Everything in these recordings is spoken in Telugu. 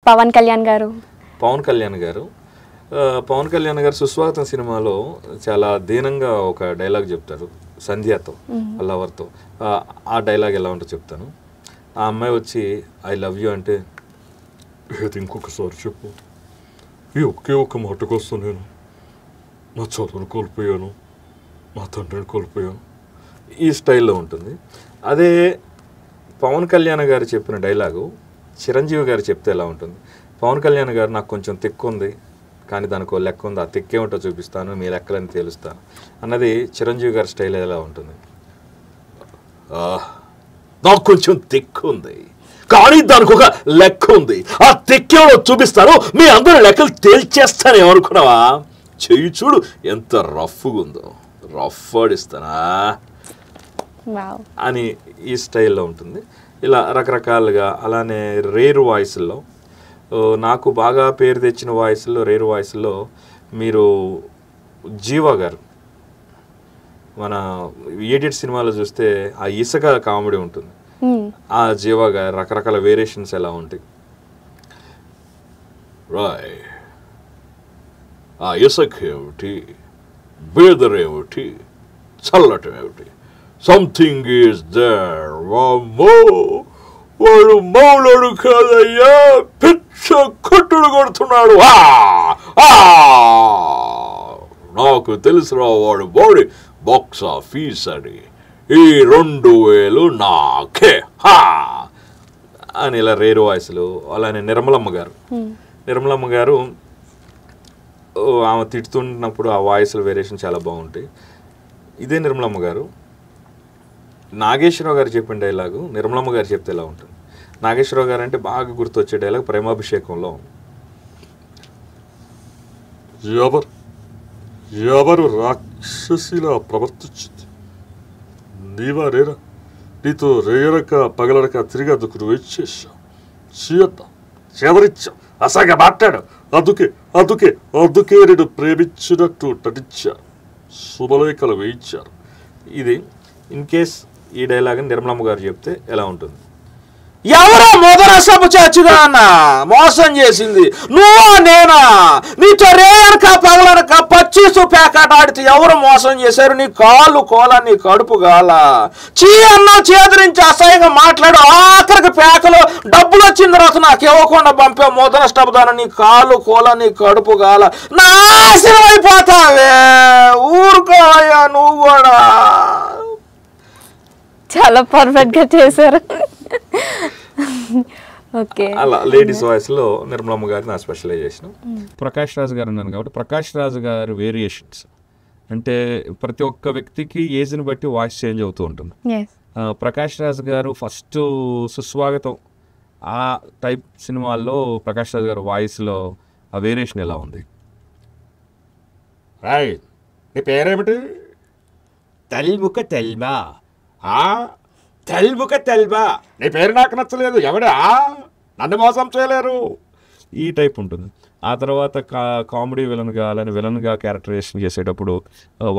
పవన్ కళ్యాణ్ గారు పవన్ కళ్యాణ్ గారు సుస్వాగతం సినిమాలో చాలా దీనంగా ఒక డైలాగ్ చెప్తారు సంధ్యతో లవర్తో. ఆ డైలాగ్ ఎలా ఉంటుందో చెప్తాను. ఆ అమ్మాయి వచ్చి ఐ లవ్ యూ అంటే ఏది ఇంకొకసారి చెప్పు, ఈ ఒకే ఒక్క మాట కోసం నేను నా చదువును కోల్పోయాను, నా తండ్రిని కోల్పోయాను, ఈ స్టైల్లో ఉంటుంది. అదే పవన్ కళ్యాణ్ గారు చెప్పిన డైలాగు చిరంజీవి గారు చెప్తే ఎలా ఉంటుంది? పవన్ కళ్యాణ్ గారు నాకు కొంచెం తిక్కు ఉంది కానీ దానికి ఒక లెక్క ఉంది, ఆ తిక్కేమిటో చూపిస్తాను, మీ లెక్కలని తేలుస్తాను అన్నది చిరంజీవి గారి స్టైల్ ఎలా ఉంటుంది? నాకు కొంచెం తిక్కు ఉంది కానీ దానికి ఒక లెక్క ఉంది, ఆ తిక్కేమిటో చూపిస్తాను, మీ అందరూ లెక్కలు తేల్చేస్తాను ఏమనుకున్నావా? చెయ్యి చూడు ఎంత రఫ్గా ఉందో, రఫ్ ఆడిస్తానా అని ఈ స్టైల్లో ఉంటుంది. ఇలా రకరకాలుగా. అలానే రేర్ వాయిస్లో నాకు బాగా పేరు తెచ్చిన వాయిస్లో, రేర్ వాయిస్లో మీరు జీవా గారు మన ఎడిట్ సినిమాలో చూస్తే ఆ ఇసుక కామెడీ ఉంటుంది. ఆ జీవా గారు రకరకాల వేరియేషన్స్ ఎలా ఉంటాయి. రాయ్ ఆ ఇసుక ఏమిటి, బేదరేమిటి, చల్లటం ఏమిటి, సంథింగ్ ఈజ్ దేర్. వాడు మౌలుడు కాదయ్యా, పిచ్చ కొట్టుడు కొడుతున్నాడు. నాకు తెలుసురా వాడు బాడీ బాక్స్ ఆఫీస్ అని, ఈ 2000 నాకే అని ఇలా రేరు వాయిస్లు. అలానే నిర్మలమ్మ గారు ఆమె తిడుతున్నప్పుడు ఆ వాయిస్ల వేరియేషన్ చాలా బాగుంటాయి. ఇదే నిర్మలమ్మ గారు నాగేశ్వరరావు గారు చెప్పిన డైలాగు నిర్మలమ్మ గారు చెప్తే ఎలా ఉంటుంది? నాగేశ్వరరావు గారు అంటే బాగా గుర్తొచ్చే డైలాగ్ ప్రేమాభిషేకంలో, ఎవరు రాక్షసిలా ప్రవర్తించింది, నీవారేరా, నీతో రేయరక పగలరక తిరిగి అందుకు నువ్వు ఇచ్చేసావు, చెదరిచ్చావు, అసగా మాట్లాడు, అందుకే నేను ప్రేమించినట్టు నటించా, శుభలేఖలు వేయించారు. ఇది ఇన్ కేస్ ఈ డైలాగ్ నిర్మలమ్మ గారు చెప్తే ఎలా ఉంటుంది? ఎవరో మొదల సభ చాచుగా అన్న మోసం చేసింది నువ్వా నేనా? నీతో రేయనక పగలనక పచ్చీసు ప్యాకెట్ ఆడితే ఎవరు మోసం చేశారు? నీ కాళ్ళు కోల, నీ కడుపు గాల, చీ అన్న చేదరించి అసహ్యంగా మాట్లాడు, ఆఖరికి ప్యాకలో డబ్బులు వచ్చిన తర్వాత నాకు ఇవ్వకుండా పంపే మొదల స్టబ్దాన, నీ కాళ్ళు కోల, నీ కడుపు గాల, నాశనం అయిపోతావే, ఊరుకోవయ్యా నువ్వు కూడా. చాలా పర్ఫెక్ట్ గా చేశారు. అలా లేడీస్ వాయిస్ లో నిర్మలమ్మ గారి నా స్పెషలైజేషన్. ప్రకాష్ రాజు గారు అన్నాను కాబట్టి ప్రకాష్ రాజు గారి వేరియేషన్స్ అంటే ప్రతి ఒక్క వ్యక్తికి ఏజ్ని బట్టి వాయిస్ చేంజ్ అవుతూ ఉంటుంది. ప్రకాష్ రాజు గారు ఫస్ట్ సుస్వాగతం ఆ టైప్ సినిమాల్లో ప్రకాష్ రాజు గారు వాయిస్లో ఆ వేరియేషన్ ఎలా ఉంది? రాయ్ నీ పేరేమిటి? తల్ముఖ తెల్మా. తెల్ముఖ తెల్మా, నీ పేరు నాకు నచ్చలేదు, ఎవడా నన్ను మోసం చేయలేరు, ఈ టైప్ ఉంటుంది. ఆ తర్వాత కామెడీ విలన్గా అలానే విలన్గా క్యారెక్టరైజేషన్ చేసేటప్పుడు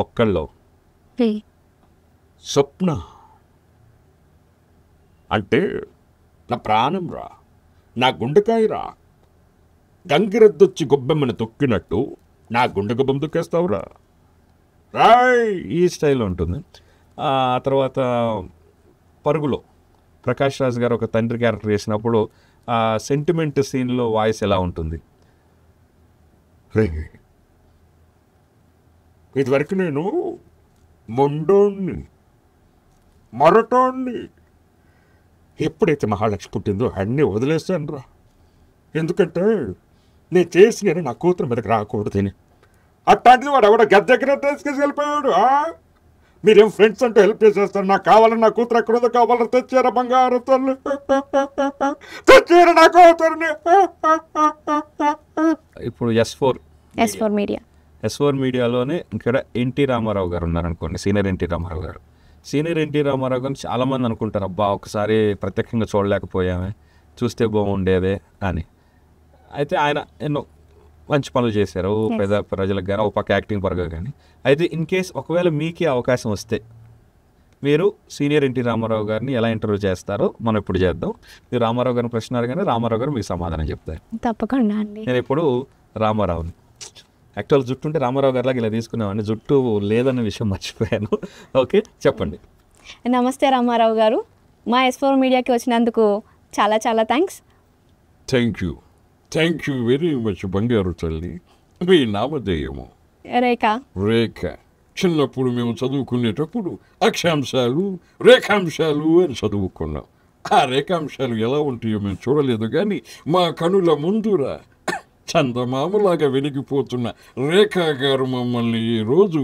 ఒక్కళ్ళలో స్వప్న అంటే నా ప్రాణం రా, నా గుండెకాయ రా, గంగిరెద్దొచ్చి గొబ్బెమ్మని తొక్కినట్టు నా గుండె గొబ్బెం తొక్కేస్తావురా రాయ్, ఈ స్టైల్ ఉంటుంది. ఆ తర్వాత పరుగులో ప్రకాష్ రాజ్ గారు ఒక తండ్రి క్యారెక్టర్ చేసినప్పుడు ఆ సెంటిమెంట్ సీన్లో వాయిస్ ఎలా ఉంటుంది? ఇదివరకు నేను మొండోన్ని మరటోన్ని, ఎప్పుడైతే మహాలక్ష్మి పుట్టిందో అన్నీ వదిలేస్తాను రా, ఎందుకంటే నేను చేసిన నా కూతురు మీదకి రాకూడదని. అట్లాంటిది వాడు ఎవడో గద్ద దగ్గర తీసుకెళ్ళి వెళ్ళిపోయాడు. మీరేం ఫ్రెండ్స్ అంటే హెల్ప్ చేసేస్తారు, నాకు కావాలని నా కూతురు ఎక్కడో కావాలని తెచ్చారా బంగారు తల్లి, తెచ్చారా నా కూతురుని. ఇప్పుడు S4 మీడియాలోనే ఇక్కడ ఎన్టీ రామారావు గారు ఉన్నారనుకోండి, సీనియర్ ఎన్టీ రామారావు గారు. సీనియర్ ఎన్టీ రామారావు గారిని చాలామంది అనుకుంటారు, అబ్బా ఒకసారి ప్రత్యక్షంగా చూడలేకపోయామే, చూస్తే బాగుండేదే అని. అయితే ఆయన ఎన్నో మంచి పనులు చేశారు ప్రజలకు కానీ, ఒక పక్క యాక్టింగ్ పరంగా కానీ. అయితే ఇన్ కేస్ ఒకవేళ మీకే అవకాశం వస్తే మీరు సీనియర్ ఎన్టీ రామారావు గారిని ఎలా ఇంటర్వ్యూ చేస్తారో మనం ఇప్పుడు చేద్దాం. మీరు రామారావు గారిని ప్రశ్న అడగానే రామారావు గారు మీకు సమాధానం చెప్తారు. తప్పకుండా అండి. నేను ఎప్పుడు రామారావుని యాక్చువల్ జుట్టు ఉంటే రామారావు గారిలాగా ఇలా తీసుకున్నామండి, జుట్టు లేదన్న విషయం మర్చిపోయాను. ఓకే, చెప్పండి. నమస్తే రామారావు గారు, మా S4 మీడియాకి వచ్చినందుకు చాలా చాలా thanks. Thank you very much బంగారు తల్లి. మీ నామధేయము? రేఖ. రేఖ. చిన్నప్పుడు మేము చదువుకునేటప్పుడు అక్షాంశాలు రేఖాంశాలు అని చదువుకున్నాం. ఆ రేఖాంశాలు ఎలా ఉంటాయో మేము చూడలేదు, కానీ మా కనుల ముందురా చందమామలాగా వెలిగిపోతున్న రేఖా గారు మమ్మల్ని ఈరోజు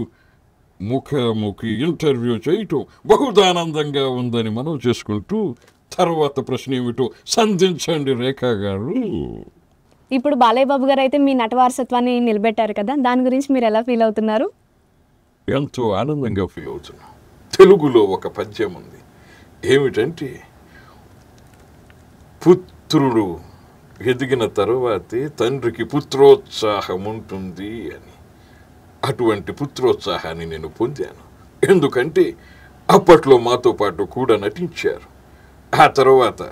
ముఖాముఖి ఇంటర్వ్యూ చేయటం బహుదానందంగా ఉందని మనం చేసుకుంటూ, తర్వాత ప్రశ్న ఏమిటో సంధించండి రేఖా గారు. ఇప్పుడు బాలయ్య బాబు గారు అయితే మీ నట వారసత్వాన్ని నిలబెట్టారు కదా, దాని గురించి మీరు ఎలా ఫీల్ అవుతున్నారు? ఎంతో ఆనందంగా ఫీల్ అవుతున్నా. తెలుగులో ఒక పద్యం ఉంది, ఏమిటంటే పుత్రుడు ఎదిగిన తరువాతే తండ్రికి పుత్రోత్సాహం ఉంటుంది అని. అటువంటి పుత్రోత్సాహాన్ని నేను పొందాను. ఎందుకంటే అప్పట్లో మాతో పాటు కూడా నటించారు. ఆ తర్వాత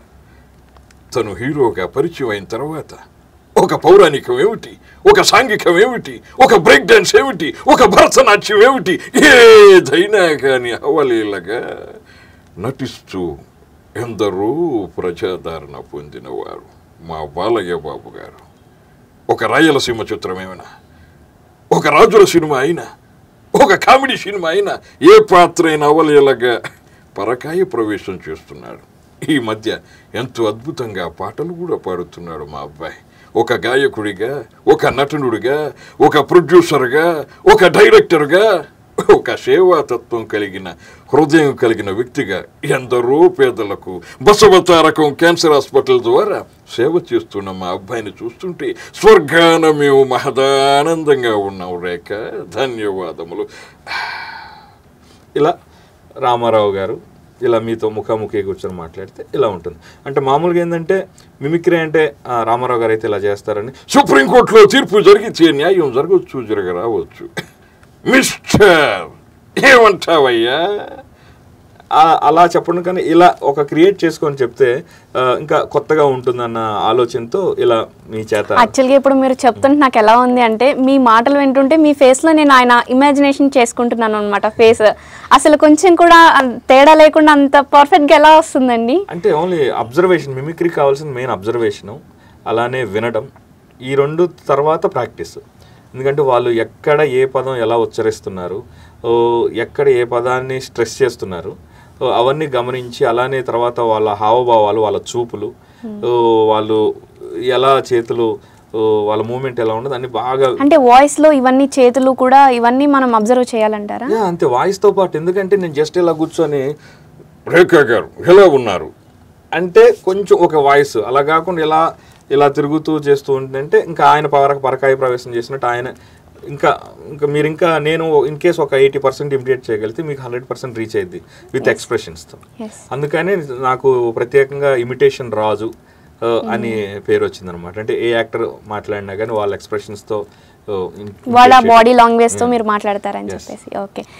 తను హీరోగా పరిచయం అయిన తర్వాత ఒక పౌరాణికం ఏమిటి, ఒక సాంఘికం ఏమిటి, ఒక బ్రేక్ డాన్స్ ఏమిటి, ఒక భరతనాట్యం ఏమిటి, ఏదైనా కానీ అవలీలగా నటిస్తూ ఎందరో ప్రజాదరణ పొందినవారు మా బాలయ్య బాబు గారు. ఒక రాయలసీమ చిత్రమేమైనా, ఒక రాజుల సినిమా అయినా, ఒక కామెడీ సినిమా అయినా ఏ పాత్ర అయినా అవలీలగా పరకాయ ప్రవేశం చేస్తున్నాడు. ఈ మధ్య ఎంతో అద్భుతంగా పాటలు కూడా పాడుతున్నాడు మా అబ్బాయి. ఒక గాయకుడిగా, ఒక నటునుడిగా, ఒక ప్రొడ్యూసర్గా, ఒక డైరెక్టర్గా, ఒక సేవాతత్వం కలిగిన హృదయం కలిగిన వ్యక్తిగా ఎందరో పేదలకు బసవతారకం క్యాన్సర్ హాస్పిటల్ ద్వారా సేవ చేస్తున్న మా అబ్బాయిని చూస్తుంటే స్వర్గాన మేము మహదానందంగా ఉన్నాం. రేఖ, ధన్యవాదములు. ఇలా రామారావు గారు ఇలా మీతో ముఖాముఖి కూర్చొని మాట్లాడితే ఇలా ఉంటుంది. అంటే మామూలుగా ఏంటంటే మిమిక్రీ అంటే రామారావు గారు అయితే ఇలా చేస్తారని సుప్రీంకోర్టులో తీర్పు జరిగితే న్యాయం జరగవచ్చు, జరగరావచ్చు. మిస్టర్ ఏమంటావయ్యా? అలా చెప్పడం కానీ ఇలా ఒక క్రియేట్ చేసుకొని చెప్తే ఇంకా కొత్తగా ఉంటుందన్న ఆలోచనతో ఇలా మీ చేత. యాక్చువల్గా ఇప్పుడు మీరు చెప్తుంటే నాకు ఎలా ఉంది అంటే, మీ మాటలు వింటుంటే మీ ఫేస్లో నేను ఆయన ఇమాజినేషన్ చేసుకుంటున్నాను అనమాట. ఫేస్ అసలు కొంచెం కూడా తేడా లేకుండా అంత పర్ఫెక్ట్గా ఎలా వస్తుందండి? అంటే ఓన్లీ అబ్జర్వేషన్, మిమిక్రీ కావాల్సిన మెయిన్ అబ్జర్వేషను, అలానే వినడం, ఈ రెండు తర్వాత ప్రాక్టీస్. ఎందుకంటే వాళ్ళు ఎక్కడ ఏ పదం ఎలా ఉచ్చరిస్తున్నారు, ఎక్కడ ఏ పదాన్ని స్ట్రెస్ చేస్తున్నారు, అవన్నీ గమనించి అలానే తర్వాత వాళ్ళ హావభావాలు, వాళ్ళ చూపులు, వాళ్ళు ఎలా చేతులు, వాళ్ళ మూమెంట్ ఎలా ఉండదు అన్ని బాగా. అంటే వాయిస్లో ఇవన్నీ చేతులు కూడా ఇవన్నీ మనం అబ్జర్వ్ చేయాలంటారా? అంతే, వాయిస్తో పాటు. ఎందుకంటే నేను జస్ట్ ఇలా కూర్చొని రేఖా గారు ఎలా ఉన్నారు అంటే కొంచెం ఒక వాయిస్ అలా కాకుండా ఇలా తిరుగుతూ చేస్తూ ఉంటుందంటే ఇంకా ఆయన పరకాయ ప్రవేశం చేసినట్టు ఆయన ఇంకా మీరు ఇంకా నేను ఇన్ కేస్ ఒక 80% ఇమిడియేట్ చేయగలిగితే మీకు 100% రీచ్ అయ్యింది విత్ ఎక్స్ప్రెషన్స్తో. అందుకనే నాకు ప్రత్యేకంగా ఇమిటేషన్ రాజు అని పేరు వచ్చిందనమాట. అంటే ఏ యాక్టర్ మాట్లాడినా కానీ వాళ్ళ ఎక్స్ప్రెషన్స్తో, వాళ్ళ బాడీ లాంగ్వేజ్తో మీరు మాట్లాడతారని చెప్పేసి. ఓకే.